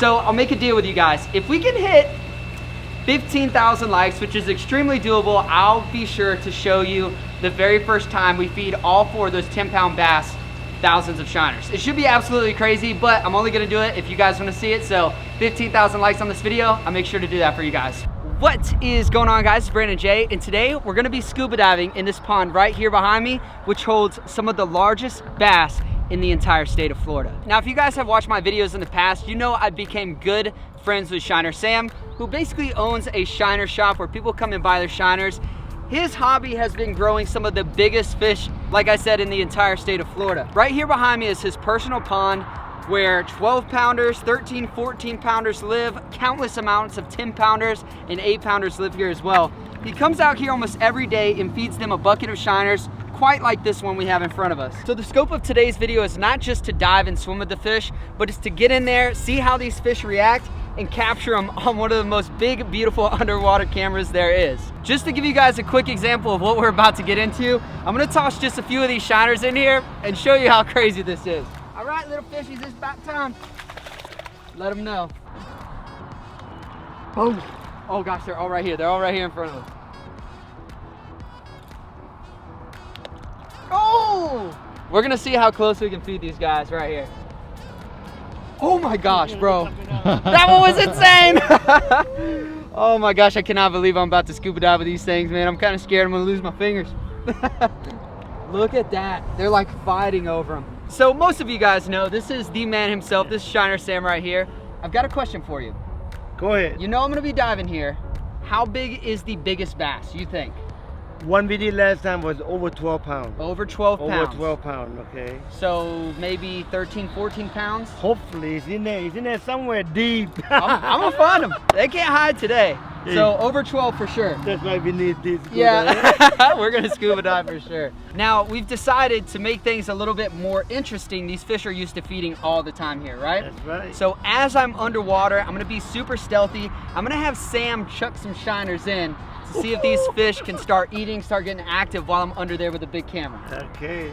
So I'll make a deal with you guys. If we can hit 15,000 likes, which is extremely doable, I'll be sure to show you the very first time we feed all 4 of those 10-pound bass thousands of shiners. It should be absolutely crazy, but I'm only gonna do it if you guys wanna see it. So 15,000 likes on this video, I'll make sure to do that for you guys. What is going on, guys? It's Brandon J, and today we're gonna be scuba diving in this pond right here behind me, which holds some of the largest bass in the entire state of Florida. Now, if you guys have watched my videos in the past, you know I became good friends with Shiner Sam, who basically owns a shiner shop where people come and buy their shiners. His hobby has been growing some of the biggest fish, like I said, in the entire state of Florida. Right here behind me is his personal pond where 12-pounders, 13, 14-pounders live, countless amounts of 10-pounders and 8-pounders live here as well. He comes out here almost every day and feeds them a bucket of shiners, quite like this one we have in front of us. So the scope of today's video is not just to dive and swim with the fish, but it's to get in there, see how these fish react, and capture them on one of the most big, beautiful underwater cameras there is. Just to give you guys a quick example of what we're about to get into, I'm gonna toss just a few of these shiners in here and show you how crazy this is. All right, little fishies, it's about time. Let them know. Boom. Oh gosh, they're all right here. They're all right here in front of us. Oh! We're gonna see how close we can feed these guys right here. Oh my gosh, bro. That one was insane! Oh my gosh, I cannot believe I'm about to scuba dive with these things, man. I'm kind of scared I'm gonna lose my fingers. Look at that. They're like fighting over them. So most of you guys know this is the man himself. This is Shiner Sam right here. I've got a question for you. Go ahead. You know I'm gonna be diving here. How big is the biggest bass, you think? One video last time was over 12 pounds. Over 12 pounds. Over 12 pounds, okay. So maybe 13, 14 pounds? Hopefully it's in there. It's in there somewhere deep. I'm gonna find them. They can't hide today. So over 12 for sure. That's why we need this. Yeah, we're gonna scuba dive for sure. Now, we've decided to make things a little bit more interesting. These fish are used to feeding all the time here, right? That's right. So as I'm underwater, I'm gonna be super stealthy. I'm gonna have Sam chuck some shiners in to see if these fish can start eating, start getting active while I'm under there with a big camera. Okay.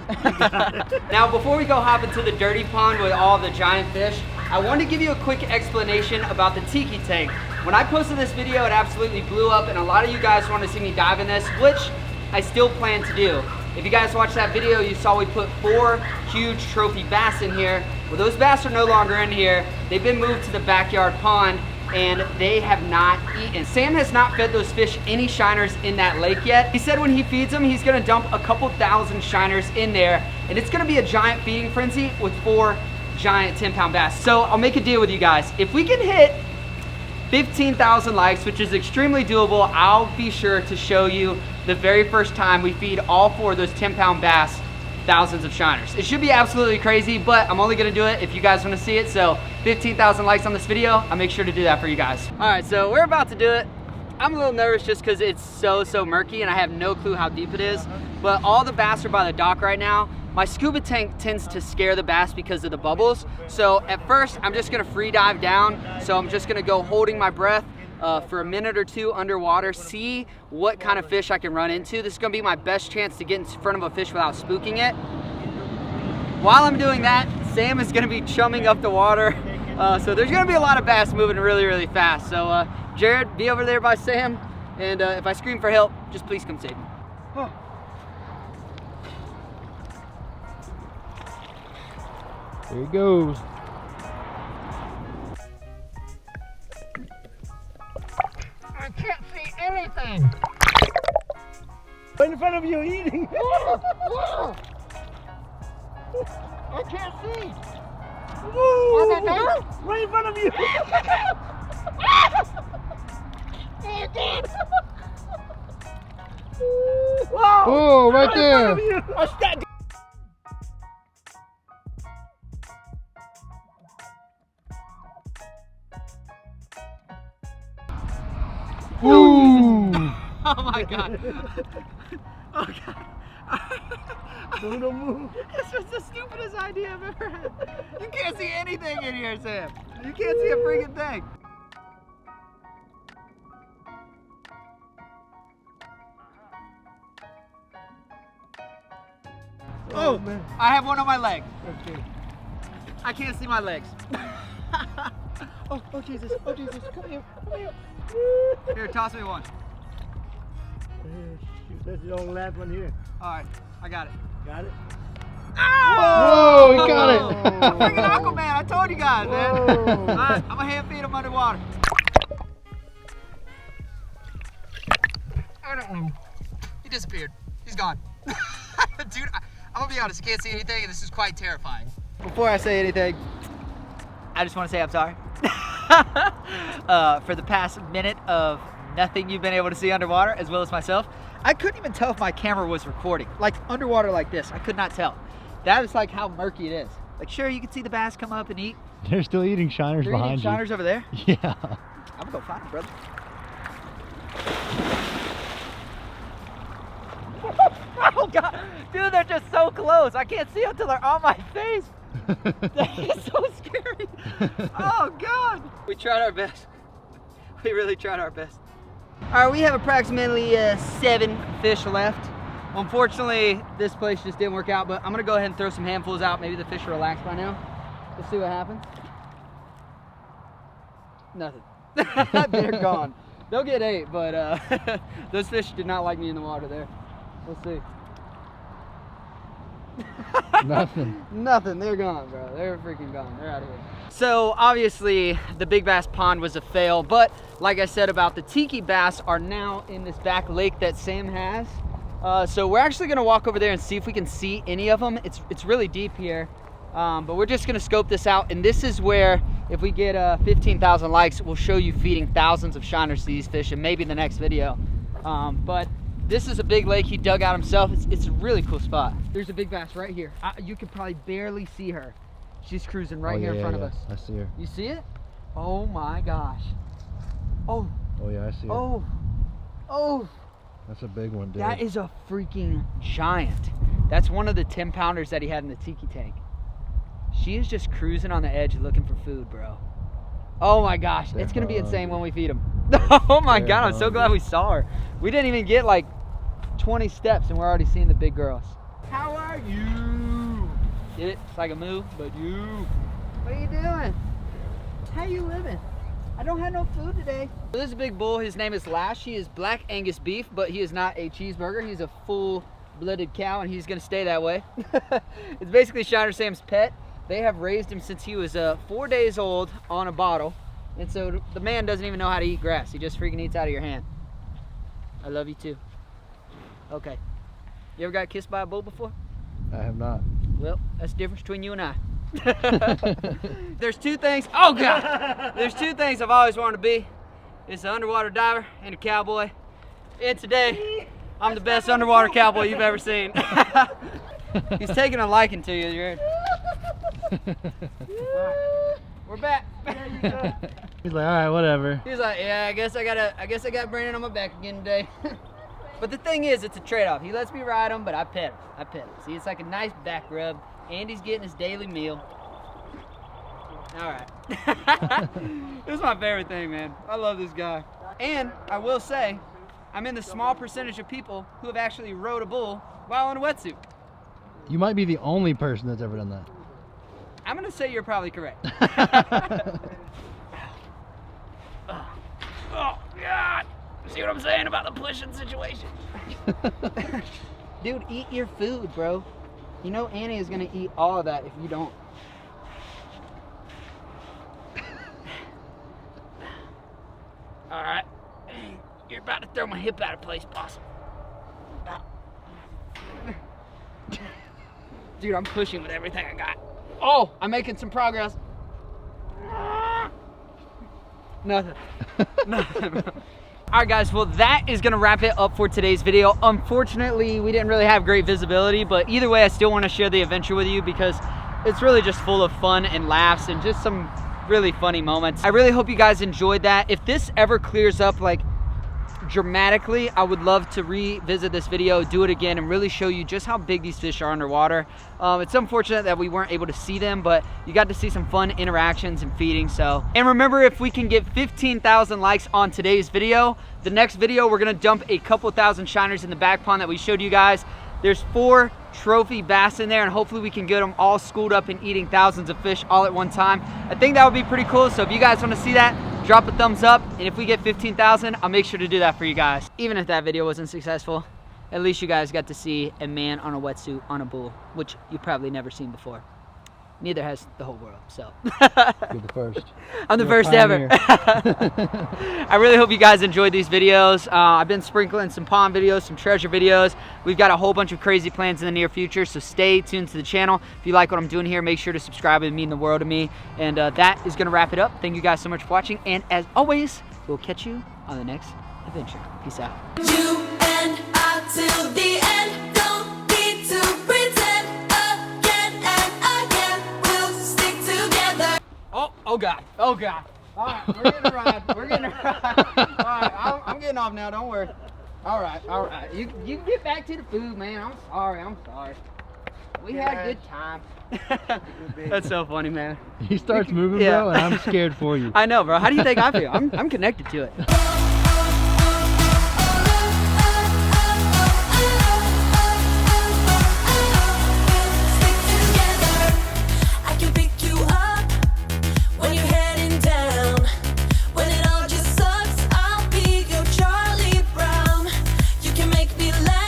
Now, before we go hop into the dirty pond with all the giant fish, I wanted to give you a quick explanation about the tiki tank. When I posted this video, it absolutely blew up, and a lot of you guys want to see me dive in this, which I still plan to do. If you guys watched that video, you saw we put 4 huge trophy bass in here. Well, those bass are no longer in here. They've been moved to the backyard pond, and they have not eaten. Sam has not fed those fish any shiners in that lake yet. He said when he feeds them, he's gonna dump a couple thousand shiners in there, and it's gonna be a giant feeding frenzy with 4 giant 10-pound bass. So I'll make a deal with you guys. If we can hit 15,000 likes, which is extremely doable, I'll be sure to show you the very first time we feed all 4 of those 10-pound bass thousands of shiners. It should be absolutely crazy, but I'm only gonna do it if you guys wanna see it. So 15,000 likes on this video, I'll make sure to do that for you guys. All right, so we're about to do it. I'm a little nervous just because it's so murky and I have no clue how deep it is, but all the bass are by the dock right now. My scuba tank tends to scare the bass because of the bubbles. So at first, I'm just gonna free dive down. So I'm just gonna go holding my breath for a minute or 2 underwater, see what kind of fish I can run into. This is gonna be my best chance to get in front of a fish without spooking it. While I'm doing that, Sam is gonna be chumming up the water. So there's gonna be a lot of bass moving really fast. So Jared, be over there by Sam. And if I scream for help, just please come save me. Oh. There he goes. I can't see anything. Right in front of you eating. I can't see. Woo! Are they there? Right in front of you. Wow! Oh, right in there. front of you. Ooh. Oh my god. Oh god. Don't move. This was the stupidest idea I've ever had. You can't see anything in here, Sam. You can't see a freaking thing. Oh, man. I have one on my leg. Okay. I can't see my legs. Oh Jesus, come here. Here, toss me one. Shoot, that's the only last one here. All right, I got it. Got it? Whoa, he got it. Freaking Aquaman, I told you guys, man. All right, I'm gonna hand feed him underwater. I don't know. He disappeared. He's gone. Dude, I'm gonna be honest, I can't see anything, and this is quite terrifying. Before I say anything, I just want to say I'm sorry. For the past minute of nothing you've been able to see underwater, as well as myself. I couldn't even tell if my camera was recording. Like underwater like this, I could not tell. That is like how murky it is. Like sure, you can see the bass come up and eat. They're still eating shiners behind you. Shiners over there? Yeah. I'm gonna go find them, brother. Oh God, dude, they're just so close. I can't see them until they're on my face. That is so scary. Oh God. We tried our best. We really tried our best. All right, we have approximately 7 fish left. Unfortunately, this place just didn't work out, but I'm gonna go ahead and throw some handfuls out. Maybe the fish are relaxed by now. Let's see what happens. Nothing. They're gone. They'll get ate, but those fish did not like me in the water there. Let's see. Nothing. Nothing. They're gone, bro. They're freaking gone. They're out of here. So obviously the big bass pond was a fail, but like I said about the tiki bass are now in this back lake that Sam has. So we're actually gonna walk over there and see if we can see any of them. It's really deep here, but we're just gonna scope this out. And this is where, if we get 15,000 likes, we'll show you feeding thousands of shiners to these fish, and maybe in the next video. But this is a big lake he dug out himself. It's a really cool spot. There's a big bass right here. You can probably barely see her. She's cruising right here in front of us. I see her. You see it? Oh my gosh. Oh. Oh yeah, I see her. Oh. Oh. That's a big one, dude. That is a freaking giant. That's one of the 10-pounders that he had in the tiki tank. She is just cruising on the edge looking for food, bro. Oh my gosh, it's gonna be insane when we feed him. Oh my God, I'm so glad we saw her. We didn't even get like 20 steps and we're already seeing the big girls. How are you? Get it? It's like a moo, but you. What are you doing? How you living? I don't have no food today. So this is a big bull. His name is Lash. He is black Angus beef, but he is not a cheeseburger. He's a full-blooded cow, and he's gonna stay that way. It's basically Shiner Sam's pet. They have raised him since he was 4 days old on a bottle. And so the man doesn't even know how to eat grass. He just freaking eats out of your hand. I love you too. Okay. You ever got kissed by a bull before? I have not. Well, that's the difference between you and I. There's 2 things. Oh God! There's 2 things I've always wanted to be. It's an underwater diver and a cowboy. And today, I'm the best underwater cowboy you've ever seen. He's taking a liking to you, you're. We're back. He's like, all right, whatever. He's like, yeah, I guess I got Brandon on my back again today. But the thing is, it's a trade-off. He lets me ride him, but I pet him. See, it's like a nice back rub. Andy's getting his daily meal. All right. This is my favorite thing, man. I love this guy. And I will say, I'm in the small percentage of people who have actually rode a bull while in a wetsuit. You might be the only person that's ever done that. I'm gonna say you're probably correct. Oh God! See what I'm saying about the pushing situation? Dude, eat your food, bro. You know Annie is gonna eat all of that if you don't. All right, you're about to throw my hip out of place, boss. Dude, I'm pushing with everything I got. Oh, I'm making some progress. Nothing. Nothing. All right, guys, well, that is gonna wrap it up for today's video. Unfortunately, we didn't really have great visibility, but either way, I still wanna share the adventure with you because it's really just full of fun and laughs and just some really funny moments. I really hope you guys enjoyed that. If this ever clears up like dramatically, I would love to revisit this video, do it again, and really show you just how big these fish are underwater. It's unfortunate that we weren't able to see them, but you got to see some fun interactions and feeding. So, and remember, if we can get 15,000 likes on today's video, the next video we're gonna dump a couple thousand shiners in the back pond that we showed you guys. There's 4 trophy bass in there, and hopefully we can get them all schooled up and eating thousands of fish all at one time. I think that would be pretty cool. So if you guys want to see that, drop a thumbs up, and if we get 15,000, I'll make sure to do that for you guys. Even if that video wasn't successful, at least you guys got to see a man on a wetsuit on a bull, which you've probably never seen before. Neither has the whole world, so. You're the first. I'm the You're a first ever. pioneer. I really hope you guys enjoyed these videos. I've been sprinkling some pond videos, some treasure videos. We've got a whole bunch of crazy plans in the near future, so stay tuned to the channel. If you like what I'm doing here, make sure to subscribe. It would mean the world to me. And that is gonna wrap it up. Thank you guys so much for watching. And as always, we'll catch you on the next adventure. Peace out. You and I till the end. Don't need to pretend again and again. We'll stick together. Oh God. Oh God. All right, we're getting a ride. We're getting a ride. All right, I'm getting off now. Don't worry. All right. You can get back to the food, man. I'm sorry. We had a good time. That's so funny, man. He starts moving, Yeah. bro, and I'm scared for you. I know, bro. How do you think I feel? I'm connected to it.